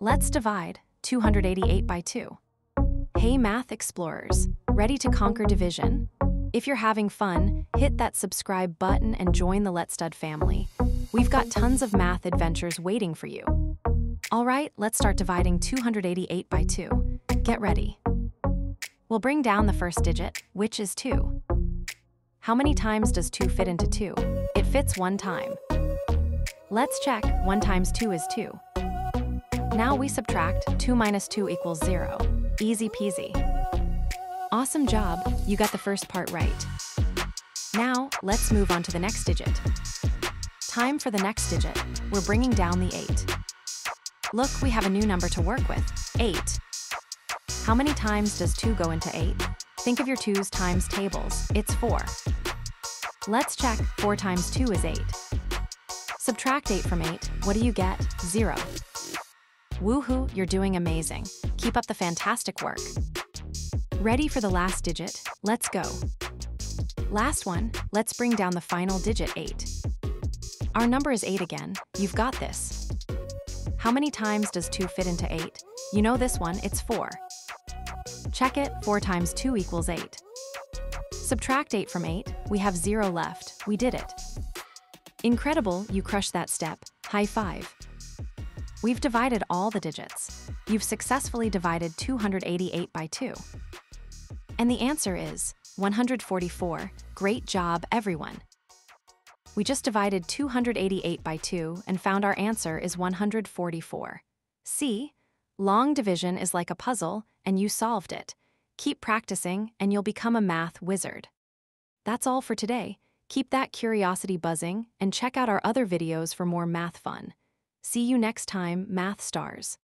Let's divide 288 by 2. Hey math explorers, ready to conquer division? If you're having fun, hit that subscribe button and join the Let's Stud family. We've got tons of math adventures waiting for you. All right, let's start dividing 288 by 2. Get ready. We'll bring down the first digit, which is 2. How many times does 2 fit into 2? It fits 1 time. Let's check. 1 times 2 is 2. Now we subtract. 2 minus 2 equals 0. Easy peasy. Awesome job, you got the first part right. Now, let's move on to the next digit. Time for the next digit. We're bringing down the 8. Look, we have a new number to work with, 8. How many times does 2 go into 8? Think of your 2's times tables, it's 4. Let's check. 4 times 2 is 8. Subtract 8 from 8, what do you get? 0. Woohoo, you're doing amazing. Keep up the fantastic work. Ready for the last digit? Let's go. Last one, let's bring down the final digit, 8. Our number is 8 again. You've got this. How many times does 2 fit into 8? You know this one, it's 4. Check it. 4 times 2 equals 8. Subtract 8 from 8, we have 0 left. We did it. Incredible, you crushed that step. High five. We've divided all the digits. You've successfully divided 288 by 2. And the answer is 144. Great job, everyone. We just divided 288 by 2 and found our answer is 144. See? Long division is like a puzzle, and you solved it. Keep practicing, and you'll become a math wizard. That's all for today. Keep that curiosity buzzing, and check out our other videos for more math fun. See you next time, Math Stars.